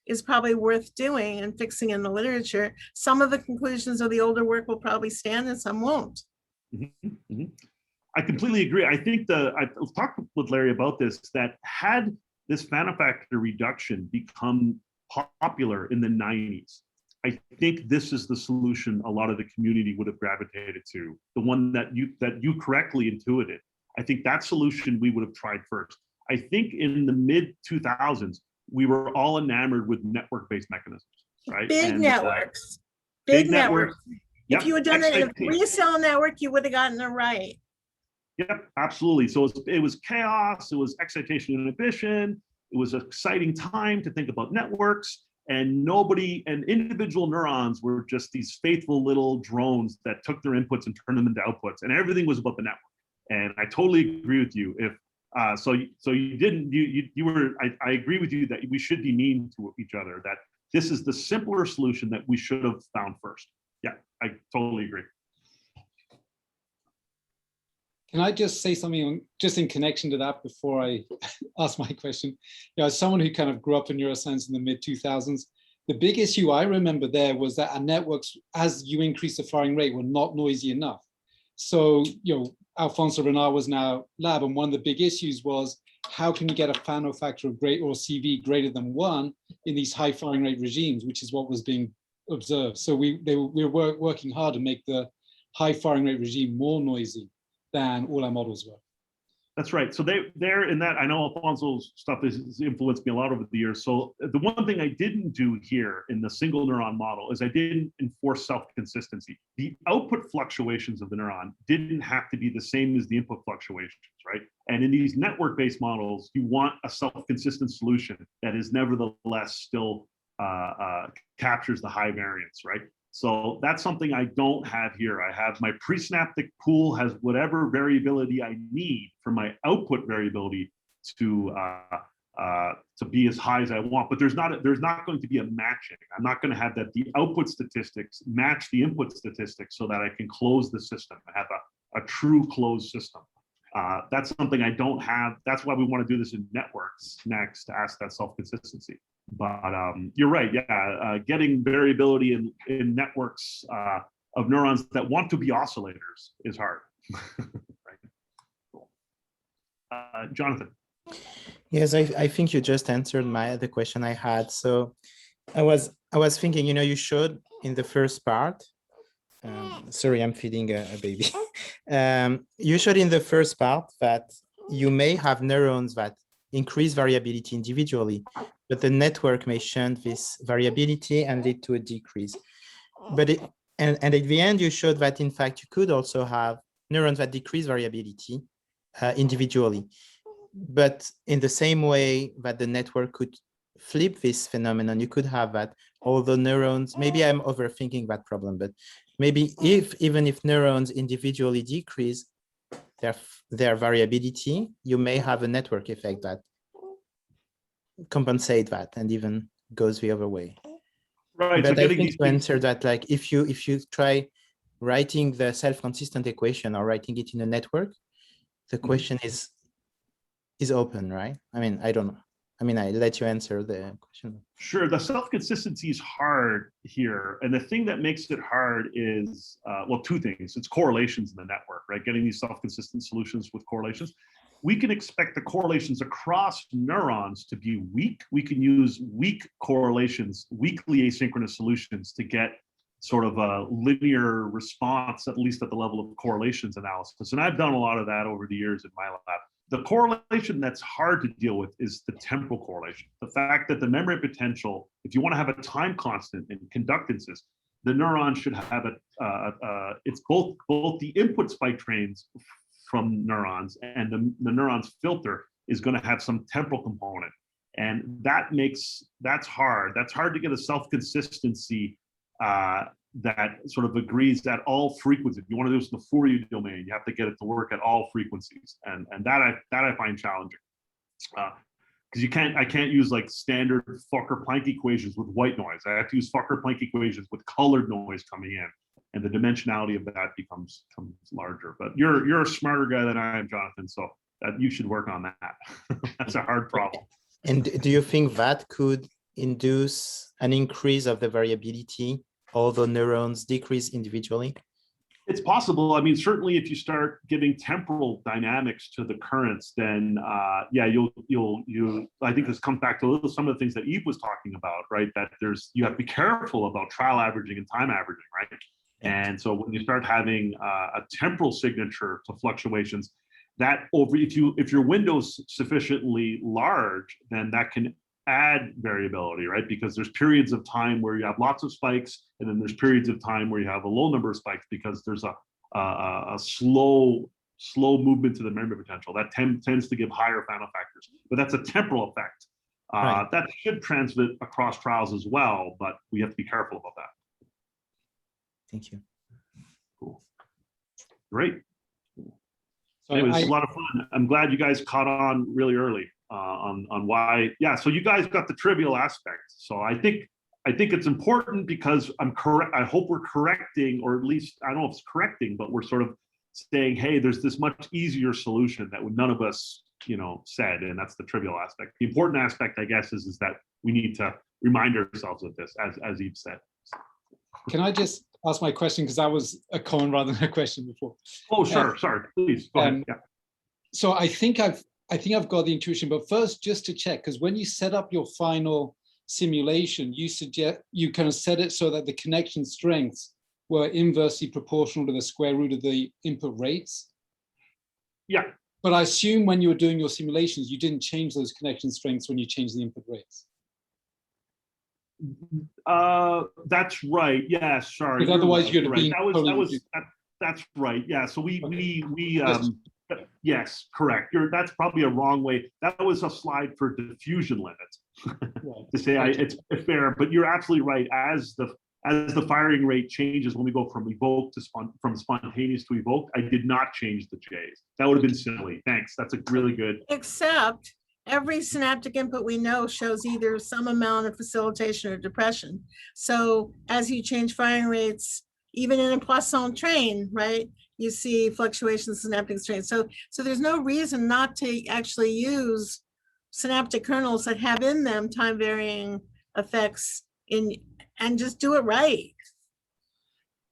is probably worth doing and fixing in the literature. Some of the conclusions of the older work will probably stand and some won't. I completely agree. I think I've talked with Larry about this, that had this Fano factor reduction become popular in the 90s, I think this is the solution a lot of the community would have gravitated to, the one that you correctly intuited. I think that solution we would have tried first. I think in the mid 2000s, we were all enamored with network-based mechanisms, right? Big And, networks. big Networks. Yep. If you had done it in a Excitation. 3-cell network, you would have gotten it right. Yep, absolutely. So it was chaos, it was excitation and inhibition, it was an exciting time to think about networks, and individual neurons were just these faithful little drones that took their inputs and turned them into outputs, and everything was about the network. And I totally agree with you. If I agree with you that we should be mean to each other, that this is the simpler solution that we should have found first. Yeah, I totally agree. Can I just say something just in connection to that before I ask my question? You know, as someone who kind of grew up in neuroscience in the mid 2000s, the big issue I remember there was that our networks, as you increase the firing rate, were not noisy enough. So, you know, Alfonso Renard was in our lab, and one of the big issues was how can you get a Fano factor of great or CV greater than 1 in these high firing rate regimes, which is what was being observed. So we were working hard to make the high firing rate regime more noisy than all our models were. That's right. So they're in that. I know Alfonso's stuff has influenced me a lot over the years. So the one thing I didn't do here in the single neuron model is I didn't enforce self-consistency. The output fluctuations of the neuron didn't have to be the same as the input fluctuations, right? And in these network-based models, you want a self-consistent solution that is nevertheless still captures the high variance, right? So that's something I don't have here. I have my presynaptic pool has whatever variability I need for my output variability to be as high as I want. But there's not going to be a matching. I'm not going to have that the output statistics match the input statistics so that I can close the system and have a true closed system. That's something I don't have. That's why we want to do this in networks next, to ask that self-consistency. But you're right, yeah, getting variability in networks of neurons that want to be oscillators is hard. Right. Cool. Jonathan. Yes, I think you just answered the question I had. So I was thinking, you know, you showed in the first part, sorry, I'm feeding a baby. You showed in the first part that you may have neurons that increase variability individually, but the network may shunt this variability and lead to a decrease. But and at the end, you showed that in fact you could also have neurons that decrease variability individually, but in the same way that the network could flip this phenomenon, you could have that all the neurons, maybe I'm overthinking that problem, but maybe even if neurons individually decrease their variability, you may have a network effect that compensate that and even goes the other way. Right. But so I think to answer that, like if you try writing the self-consistent equation or writing it in a network, the question is open, right? I mean, I don't know. I mean, I let you answer the question. Sure, the self-consistency is hard here. And the thing that makes it hard is, well, two things. It's correlations in the network, right? Getting these self-consistent solutions with correlations. We can expect the correlations across neurons to be weak. We can use weak correlations, weakly asynchronous solutions to get sort of a linear response, at least at the level of correlations analysis. And I've done a lot of that over the years in my lab. The correlation that's hard to deal with is the temporal correlation. The fact that the membrane potential, if you want to have a time constant in conductances, the neuron should have it's both the input spike trains from neurons and the neuron's filter is going to have some temporal component. And that's hard. That's hard to get a self-consistency that sort of agrees at all frequencies. If you want to do this in the Fourier domain, you have to get it to work at all frequencies, and that I find challenging, because I can't use like standard Fokker-Planck equations with white noise. I have to use Fokker-Planck equations with colored noise coming in, and the dimensionality of that becomes larger. But you're a smarter guy than I am, Jonathan, so you should work on that. That's a hard problem. And do you think that could induce an increase of the variability, although neurons decrease individually? It's possible. I mean, certainly if you start giving temporal dynamics to the currents, then yeah, I think this comes back to some of the things that Eve was talking about, right? That you have to be careful about trial averaging and time averaging, right? And so when you start having a temporal signature to fluctuations, if your window's sufficiently large, then that can add variability, right? Because there's periods of time where you have lots of spikes, and then there's periods of time where you have a low number of spikes because there's a slow movement to the memory potential that tends to give higher final factors. But that's a temporal effect. Right. That should transmit across trials as well, but we have to be careful about that. Thank you. Cool. Great. So Anyway, this is a lot of fun. I'm glad you guys caught on really early on why. Yeah, so you guys got the trivial aspects. So I think it's important because I'm correct. I hope we're correcting, or at least I don't know if it's correcting, but we're sort of saying, hey, there's this much easier solution that none of us, said, and that's the trivial aspect. The important aspect, I guess, is that we need to remind ourselves of this, as Eve said. can I just ask my question, because that was a comment rather than a question before? Oh, sure. Sorry. Please go ahead. Yeah. So I think I've got the intuition, but first, just to check, because when you set up your final simulation, you kind of set it so that the connection strengths were inversely proportional to the square root of the input rates. Yeah. But I assume when you were doing your simulations, you didn't change those connection strengths when you changed the input rates. That's right. Yeah, sorry. Because otherwise right. you'd have been that's right. Yeah. So yes, correct. That's probably a wrong way. That was a slide for diffusion limits to say it's fair, but you're absolutely right. As the firing rate changes when we go from evoked to from spontaneous to evoked, I did not change the J's. That would have been silly. Thanks. That's a really good. Except every synaptic input we know shows either some amount of facilitation or depression. So as you change firing rates, even in a Poisson train, right, you see fluctuations in synaptic strain. So there's no reason not to actually use synaptic kernels that have in them time varying effects and just do it right.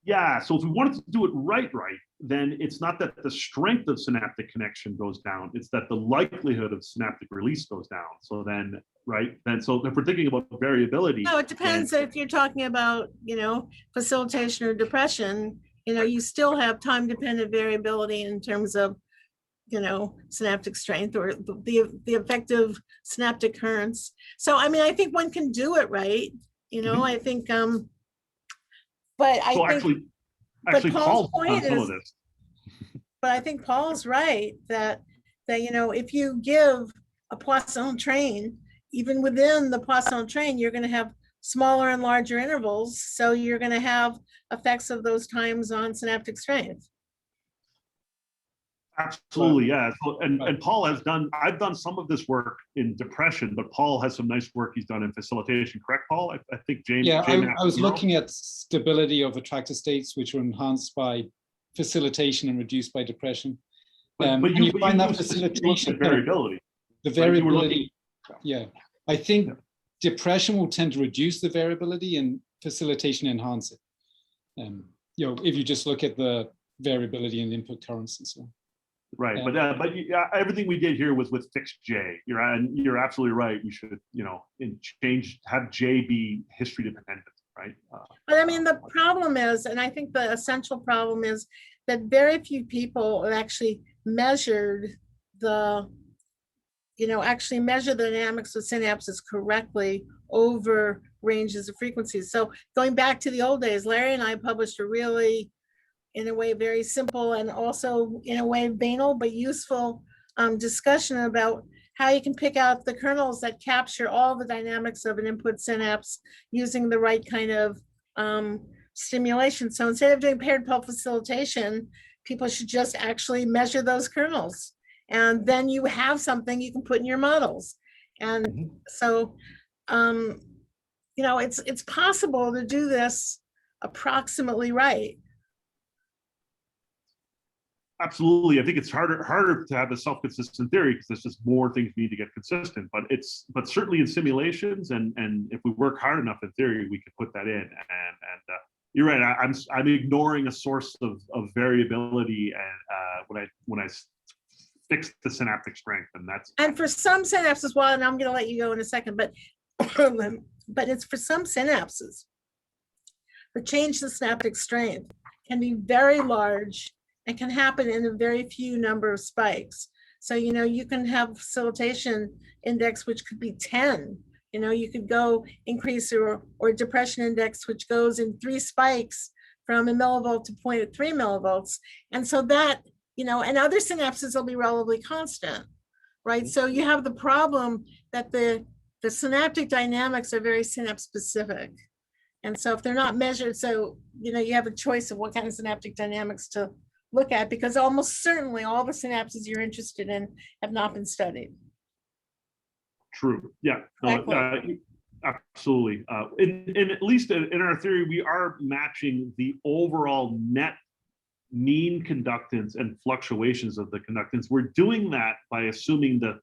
Yeah, so if we wanted to do it right, then it's not that the strength of synaptic connection goes down, it's that the likelihood of synaptic release goes down. So then, so if we're thinking about variability. No, it depends if you're talking about, facilitation or depression, you still have time dependent variability in terms of, synaptic strength or the effective synaptic currents. So, I mean, I think one can do it right. I think, but I think, actually Paul's point some is, of this. But I think Paul's right that if you give a Poisson train, even within the Poisson train, you're going to have smaller and larger intervals. So you're going to have effects of those times on synaptic strength. Absolutely, yeah. So, and Paul has I've done some of this work in depression, but Paul has some nice work he's done in facilitation. Correct, Paul? I think James. Yeah, I was looking at stability of attractor states, which were enhanced by facilitation and reduced by depression. But you find that facilitation variability. The variability, yeah. I think depression will tend to reduce the variability and facilitation enhance it. If you just look at the variability in input currents and so on. Right, but everything we did here was with fixed J. You're absolutely right. We should, have J be history dependent, right? But I mean, the problem is, and I think the essential problem is that very few people have actually measured the dynamics of synapses correctly over ranges of frequencies. So going back to the old days, Larry and I published a really, in a way, very simple and also in a way banal but useful discussion about how you can pick out the kernels that capture all the dynamics of an input synapse using the right kind of stimulation. So instead of doing paired pulse facilitation, people should just actually measure those kernels. And then you have something you can put in your models. And so, it's possible to do this approximately right. Absolutely. I think it's harder to have a self-consistent theory because there's just more things need to get consistent. But certainly in simulations and if we work hard enough in theory, we can put that in. And you're right. I'm ignoring a source of variability and when I fix the synaptic strength, and for some synapses, well, and I'm going to let you go in a second, but it's for some synapses. The change to synaptic strength can be very large and can happen in a very few number of spikes. So, you can have facilitation index, which could be 10. You could go increase or depression index, which goes in 3 spikes from a millivolt to 0.3 millivolts. And so that, and other synapses will be relatively constant, right? So you have the problem that the synaptic dynamics are very synapse specific. And so if they're not measured, so, you have a choice of what kind of synaptic dynamics to look at, because almost certainly all the synapses you're interested in have not been studied. True. Yeah. Exactly. Absolutely. And at least in our theory, we are matching the overall net mean conductance and fluctuations of the conductance. We're doing that by assuming the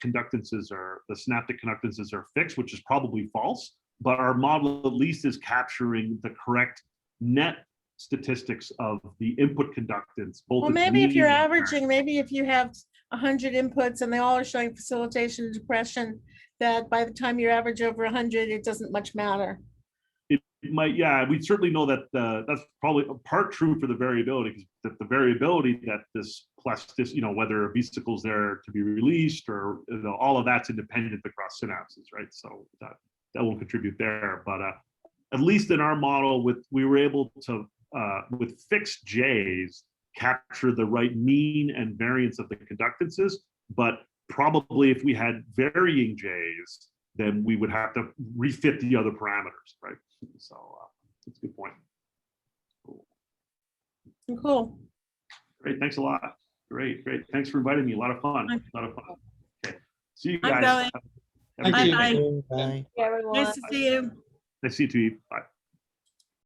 synaptic conductances are fixed, which is probably false, but our model at least is capturing the correct net statistics of the input conductance. Well, maybe if you're averaging, maybe if you have 100 inputs and they all are showing facilitation and depression, that by the time you average over 100, it doesn't much matter. It might, yeah, we certainly know that that's probably a part true for the variability, because that the variability that this plasticity, whether a vesicle is there to be released or all of that's independent across synapses, right? So that will contribute there. But at least in our model, we were able to, with fixed J's, capture the right mean and variance of the conductances. But probably if we had varying J's, then we would have to refit the other parameters, right? So that's a good point. Cool. Great, thanks a lot. Great. Thanks for inviting me. A lot of fun. Okay, see you guys. I'm going. Have a good Bye. day. Bye. Yeah, everyone. Nice to see you. Nice to see you too. Bye.